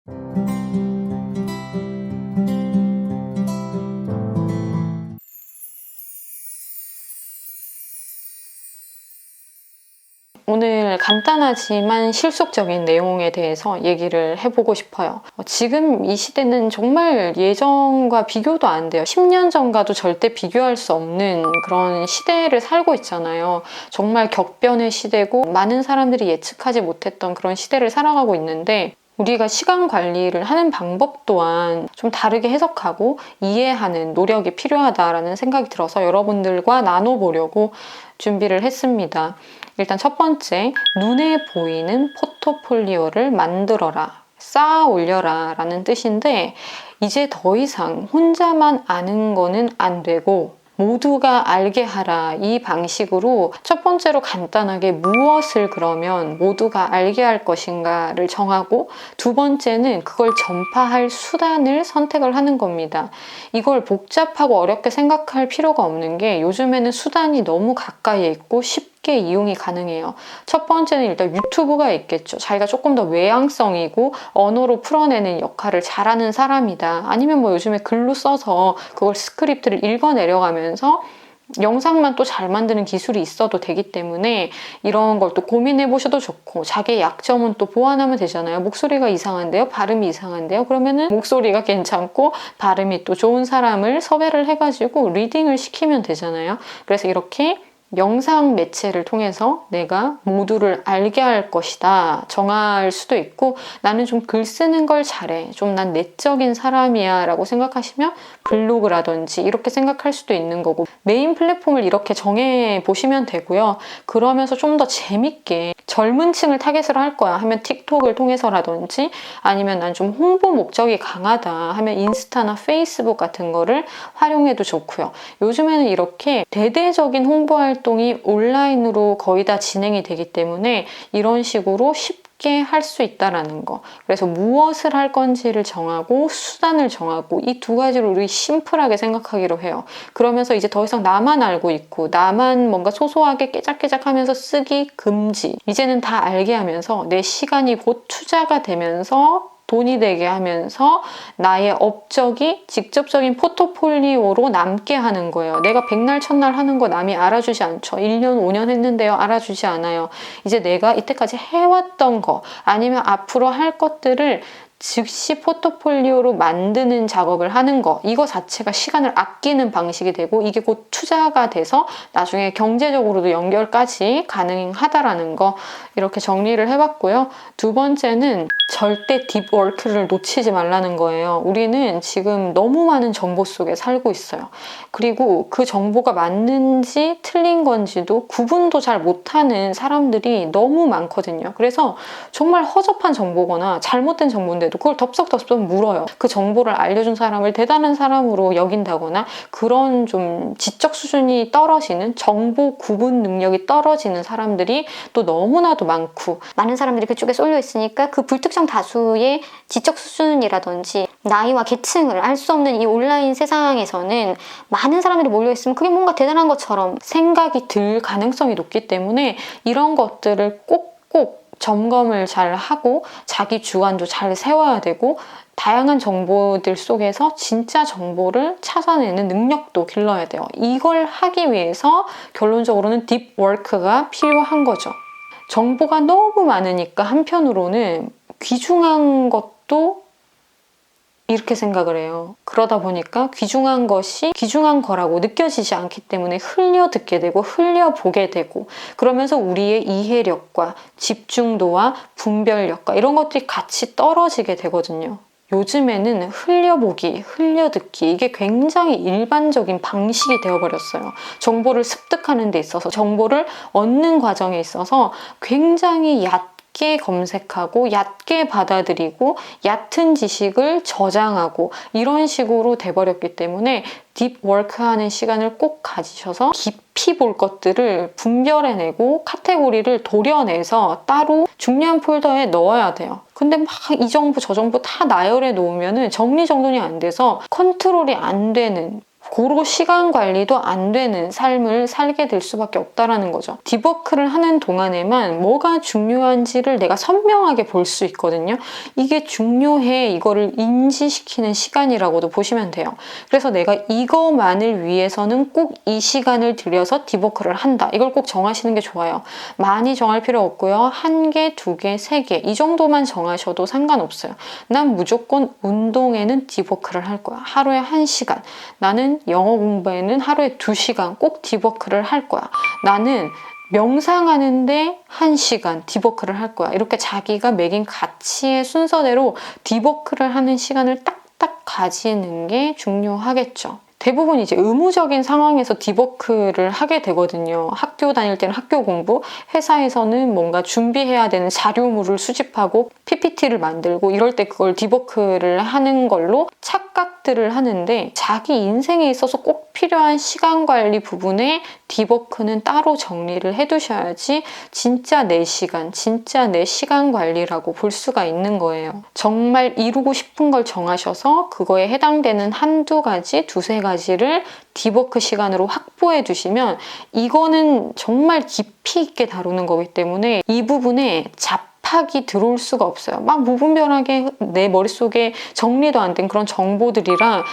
오늘 간단하지만 실속적인 내용에 대해서 얘기를 해보고 싶어요. 지금 이 시대는 정말 예전과 비교도 안 돼요. 10년 전과도 절대 비교할 수 없는 그런 시대를 살고 있잖아요. 정말 격변의 시대고 많은 사람들이 예측하지 못했던 그런 시대를 살아가고 있는데, 우리가 시간 관리를 하는 방법 또한 좀 다르게 해석하고 이해하는 노력이 필요하다라는 생각이 들어서 여러분들과 나눠보려고 준비를 했습니다. 일단 첫 번째, 눈에 보이는 포트폴리오를 만들어라, 쌓아 올려라 라는 뜻인데, 이제 더 이상 혼자만 아는 거는 안 되고 모두가 알게 하라, 이 방식으로 첫 번째로 간단하게 무엇을 그러면 모두가 알게 할 것인가를 정하고, 두 번째는 그걸 전파할 수단을 선택을 하는 겁니다. 이걸 복잡하고 어렵게 생각할 필요가 없는 게, 요즘에는 수단이 너무 가까이에 있고 쉽게 이용이 가능해요. 첫 번째는 일단 유튜브가 있겠죠. 자기가 조금 더 외향성이고 언어로 풀어내는 역할을 잘하는 사람이다. 아니면 뭐 요즘에 글로 써서 그걸 스크립트를 읽어내려가면서 영상만 또 잘 만드는 기술이 있어도 되기 때문에 이런 걸 또 고민해 보셔도 좋고, 자기의 약점은 또 보완하면 되잖아요. 목소리가 이상한데요? 발음이 이상한데요? 그러면은 목소리가 괜찮고 발음이 또 좋은 사람을 섭외를 해가지고 리딩을 시키면 되잖아요. 그래서 이렇게 영상 매체를 통해서 내가 모두를 알게 할 것이다 정할 수도 있고, 나는 좀 글 쓰는 걸 잘해, 좀 난 내적인 사람이야 라고 생각하시면 블로그라든지 이렇게 생각할 수도 있는 거고, 메인 플랫폼을 이렇게 정해 보시면 되고요. 그러면서 좀 더 재밌게 젊은 층을 타겟으로 할 거야 하면 틱톡을 통해서라든지, 아니면 난 좀 홍보 목적이 강하다 하면 인스타나 페이스북 같은 거를 활용해도 좋고요. 요즘에는 이렇게 대대적인 홍보 활동이 온라인으로 거의 다 진행이 되기 때문에 이런 식으로 쉽게 할 수 있다라는 거. 그래서 무엇을 할 건지를 정하고 수단을 정하고, 이 두 가지를 우리 심플하게 생각하기로 해요. 그러면서 이제 더 이상 나만 알고 있고 나만 뭔가 소소하게 깨작깨작 하면서 쓰기 금지, 이제는 다 알게 하면서 내 시간이 곧 투자가 되면서 돈이 되게 하면서 나의 업적이 직접적인 포트폴리오로 남게 하는 거예요. 내가 백날 첫날 하는 거 남이 알아주지 않죠. 1년 5년 했는데요, 알아주지 않아요. 이제 내가 이때까지 해왔던 거 아니면 앞으로 할 것들을 즉시 포트폴리오로 만드는 작업을 하는 거, 이거 자체가 시간을 아끼는 방식이 되고, 이게 곧 투자가 돼서 나중에 경제적으로도 연결까지 가능하다라는 거, 이렇게 정리를 해봤고요. 두 번째는 절대 딥워크를 놓치지 말라는 거예요. 우리는 지금 너무 많은 정보 속에 살고 있어요. 그리고 그 정보가 맞는지 틀린 건지도 구분도 잘 못하는 사람들이 너무 많거든요. 그래서 정말 허접한 정보거나 잘못된 정보인데도 그걸 덥석덥석 물어요. 그 정보를 알려준 사람을 대단한 사람으로 여긴다거나, 그런 좀 지적 수준이 떨어지는, 정보 구분 능력이 떨어지는 사람들이 또 너무나도 많고, 많은 사람들이 그쪽에 쏠려 있으니까 그 불특정 다수의 지적 수준이라든지 나이와 계층을 알 수 없는 이 온라인 세상에서는 많은 사람들이 몰려있으면 그게 뭔가 대단한 것처럼 생각이 들 가능성이 높기 때문에 이런 것들을 꼭꼭 점검을 잘 하고 자기 주관도 잘 세워야 되고, 다양한 정보들 속에서 진짜 정보를 찾아내는 능력도 길러야 돼요. 이걸 하기 위해서 결론적으로는 딥워크가 필요한 거죠. 정보가 너무 많으니까 한편으로는 귀중한 것도 이렇게 생각을 해요. 그러다 보니까 귀중한 것이 귀중한 거라고 느껴지지 않기 때문에 흘려 듣게 되고 흘려 보게 되고, 그러면서 우리의 이해력과 집중도와 분별력과 이런 것들이 같이 떨어지게 되거든요. 요즘에는 흘려보기, 흘려듣기, 이게 굉장히 일반적인 방식이 되어버렸어요. 정보를 습득하는 데 있어서, 정보를 얻는 과정에 있어서 굉장히 얕게 검색하고 얕게 받아들이고 얕은 지식을 저장하고 이런 식으로 돼버렸기 때문에 딥워크 하는 시간을 꼭 가지셔서 깊이 볼 것들을 분별해내고 카테고리를 도려내서 따로 중요한 폴더에 넣어야 돼요. 근데 막 이 정보 저 정보 다 나열해 놓으면 정리정돈이 안 돼서 컨트롤이 안 되는, 고로 시간 관리도 안 되는 삶을 살게 될 수밖에 없다라는 거죠. 디버크를 하는 동안에만 뭐가 중요한지를 내가 선명하게 볼 수 있거든요. 이게 중요해, 이거를 인지시키는 시간이라고도 보시면 돼요. 그래서 내가 이거만을 위해서는 꼭 이 시간을 들여서 디버크를 한다. 이걸 꼭 정하시는 게 좋아요. 많이 정할 필요 없고요. 1개, 2개, 3개 이 정도만 정하셔도 상관없어요. 난 무조건 운동에는 디버크를 할 거야. 하루에 1시간. 나는 영어 공부에는 하루에 2시간 꼭 디버크를 할 거야. 나는 명상하는데 1시간 디버크를 할 거야. 이렇게 자기가 매긴 가치의 순서대로 디버크를 하는 시간을 딱딱 가지는 게 중요하겠죠. 대부분 이제 의무적인 상황에서 디버크를 하게 되거든요. 학교 다닐 때는 학교 공부, 회사에서는 뭔가 준비해야 되는 자료물을 수집하고 PPT를 만들고 이럴 때 그걸 디버크를 하는 걸로 착각들을 하는데 자기 인생에 있어서 꼭 필요한 시간 관리 부분에 디버크는 따로 정리를 해두셔야지 진짜 내 시간, 진짜 내 시간 관리라고 볼 수가 있는 거예요. 정말 이루고 싶은 걸 정하셔서 그거에 해당되는 한두 가지, 두세 가지를 디버크 시간으로 확보해 두시면 이거는 정말 깊이 있게 다루는 거기 때문에 이 부분에 잡학이 들어올 수가 없어요. 막 무분별하게 내 머릿속에 정리도 안 된 그런 정보들이랑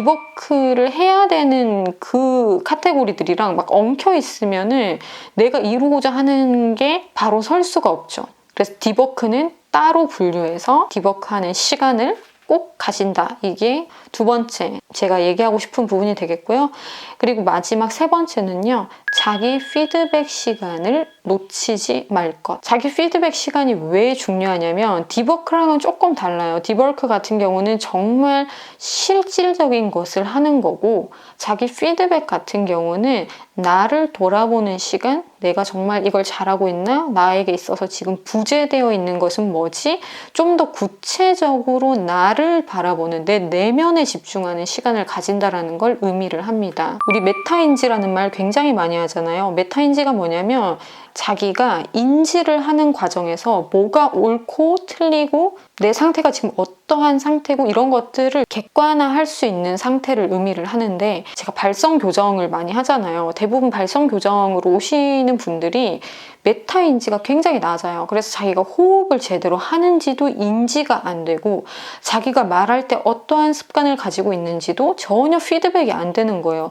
디버크를 해야 되는 그 카테고리들이랑 막 엉켜 있으면은 내가 이루고자 하는 게 바로 설 수가 없죠. 그래서 디버크는 따로 분류해서 디버크하는 시간을 꼭 가진다. 이게 두 번째 제가 얘기하고 싶은 부분이 되겠고요. 그리고 마지막 세 번째는요. 자기 피드백 시간을 놓치지 말 것. 자기 피드백 시간이 왜 중요하냐면 디버크랑은 조금 달라요. 디버크 같은 경우는 정말 실질적인 것을 하는 거고 자기 피드백 같은 경우는 나를 돌아보는 시간, 내가 정말 이걸 잘하고 있나? 나에게 있어서 지금 부재되어 있는 것은 뭐지? 좀 더 구체적으로 나를 바라보는 내 내면에 집중하는 시간을 가진다라는 걸 의미를 합니다. 우리 메타인지라는 말 굉장히 많이 하잖아요. 메타인지가 뭐냐면 자기가 인지를 하는 과정에서 뭐가 옳고 틀리고 내 상태가 지금 어떠한 상태고 이런 것들을 객관화할 수 있는 상태를 의미를 하는데 제가 발성 교정을 많이 하잖아요. 대부분 발성 교정으로 오시는 분들이 메타인지가 굉장히 낮아요. 그래서 자기가 호흡을 제대로 하는지도 인지가 안 되고 자기가 말할 때 어떠한 습관을 가지고 있는지도 전혀 피드백이 안 되는 거예요.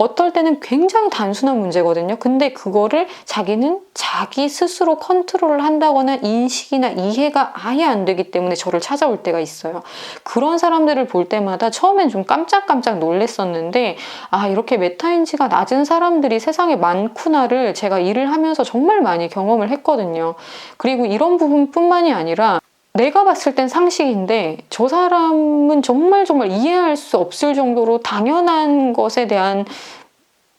어떨 때는 굉장히 단순한 문제거든요. 근데 그거를 자기는 자기 스스로 컨트롤을 한다거나 인식이나 이해가 아예 안 되기 때문에 저를 찾아올 때가 있어요. 그런 사람들을 볼 때마다 처음엔 좀 깜짝깜짝 놀랐었는데 아, 이렇게 메타인지가 낮은 사람들이 세상에 많구나를 제가 일을 하면서 정말 많이 경험을 했거든요. 그리고 이런 부분뿐만이 아니라 내가 봤을 땐 상식인데 저 사람은 정말 이해할 수 없을 정도로 당연한 것에 대한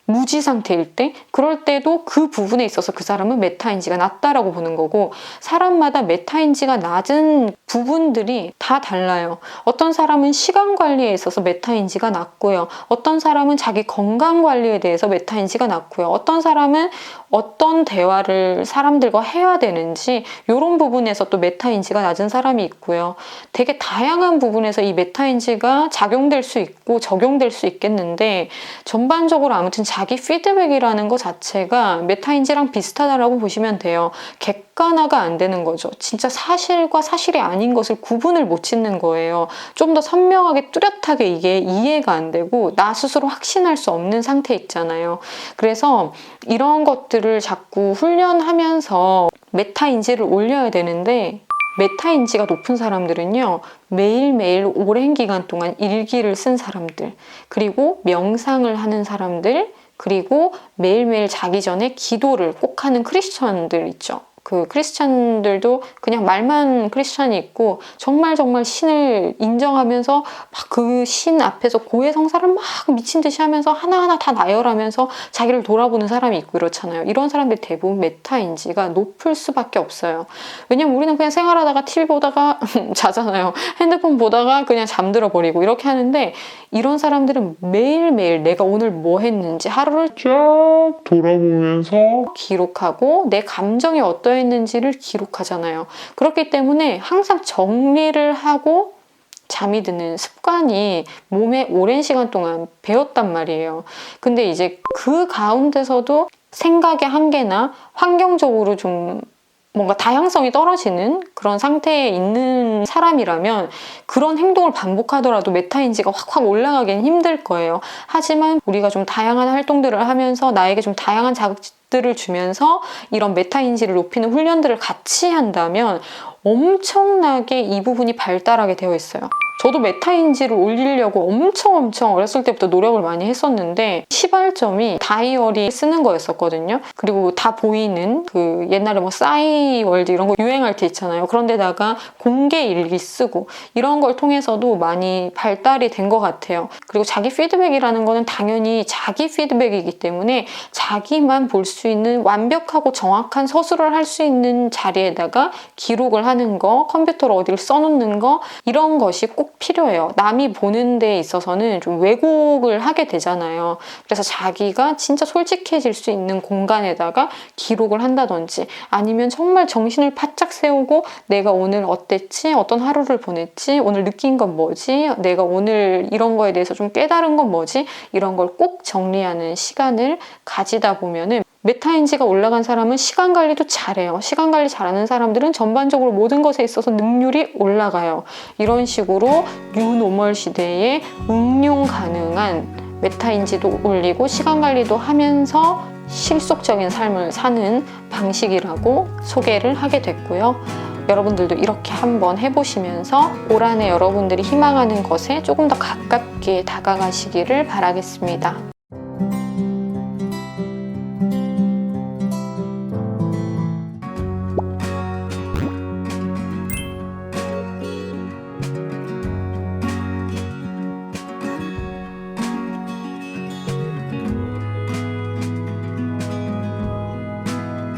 무지 상태일 때 그럴 때도 그 부분에 있어서 그 사람은 메타인지가 낮다라고 보는 거고 사람마다 메타인지가 낮은 부분들이 다 달라요. 어떤 사람은 시간 관리에 있어서 메타인지가 낮고요. 어떤 사람은 자기 건강 관리에 대해서 메타인지가 낮고요. 어떤 사람은 어떤 대화를 사람들과 해야 되는지 이런 부분에서 또 메타인지가 낮은 사람이 있고요. 되게 다양한 부분에서 이 메타인지가 작용될 수 있고 적용될 수 있겠는데 전반적으로 아무튼 자기 피드백이라는 것 자체가 메타인지랑 비슷하다라고 보시면 돼요. 객관화가 안 되는 거죠. 진짜 사실과 사실이 아닌 것을 구분을 못 짓는 거예요. 좀 더 선명하게 뚜렷하게 이게 이해가 안 되고 나 스스로 확신할 수 없는 상태 있잖아요. 그래서 이런 것들을 자꾸 훈련하면서 메타인지를 올려야 되는데 메타인지가 높은 사람들은요. 매일매일 오랜 기간 동안 일기를 쓴 사람들 그리고 명상을 하는 사람들 그리고 매일매일 자기 전에 기도를 꼭 하는 크리스천들 있죠. 그 크리스천들도 그냥 말만 크리스천이 있고 정말 신을 인정하면서 막 그 신 앞에서 고해성사를 막 미친 듯이 하면서 하나하나 다 나열하면서 자기를 돌아보는 사람이 있고 이렇잖아요. 이런 사람들이 대부분 메타인지가 높을 수밖에 없어요. 왜냐면 우리는 그냥 생활하다가 TV 보다가 자잖아요. 핸드폰 보다가 그냥 잠들어 버리고 이렇게 하는데 이런 사람들은 매일매일 내가 오늘 뭐 했는지 하루를 쫙 돌아보면서 기록하고 내 감정이 어떠했는지를 기록하잖아요. 그렇기 때문에 항상 정리를 하고 잠이 드는 습관이 몸에 오랜 시간 동안 배었단 말이에요. 근데 이제 그 가운데서도 생각의 한계나 환경적으로 좀 뭔가 다양성이 떨어지는 그런 상태에 있는 사람이라면 그런 행동을 반복하더라도 메타인지가 확 올라가기는 힘들 거예요. 하지만 우리가 좀 다양한 활동들을 하면서 나에게 좀 다양한 자극들을 주면서 이런 메타인지를 높이는 훈련들을 같이 한다면 엄청나게 이 부분이 발달하게 되어 있어요. 저도 메타인지를 올리려고 엄청 어렸을 때부터 노력을 많이 했었는데 시발점이 다이어리 쓰는 거였었거든요. 그리고 다 보이는 그 옛날에 뭐 싸이월드 이런 거 유행할 때 있잖아요. 그런데다가 공개 일기 쓰고 이런 걸 통해서도 많이 발달이 된 것 같아요. 그리고 자기 피드백이라는 거는 당연히 자기 피드백이기 때문에 자기만 볼 수 있는 완벽하고 정확한 서술을 할 수 있는 자리에다가 기록을 하는 거, 컴퓨터로 어디를 써놓는 거 이런 것이 꼭 필요해요. 남이 보는 데 있어서는 좀 왜곡을 하게 되잖아요. 그래서 자기가 진짜 솔직해질 수 있는 공간에다가 기록을 한다든지 아니면 정말 정신을 바짝 세우고 내가 오늘 어땠지? 어떤 하루를 보냈지? 오늘 느낀 건 뭐지? 내가 오늘 이런 거에 대해서 좀 깨달은 건 뭐지? 이런 걸 꼭 정리하는 시간을 가지다 보면은 메타인지가 올라간 사람은 시간 관리도 잘해요. 시간 관리 잘하는 사람들은 전반적으로 모든 것에 있어서 능률이 올라가요. 이런 식으로 뉴노멀 시대에 응용 가능한 메타인지도 올리고 시간 관리도 하면서 실속적인 삶을 사는 방식이라고 소개를 하게 됐고요. 여러분들도 이렇게 한번 해보시면서 올 한해 여러분들이 희망하는 것에 조금 더 가깝게 다가가시기를 바라겠습니다.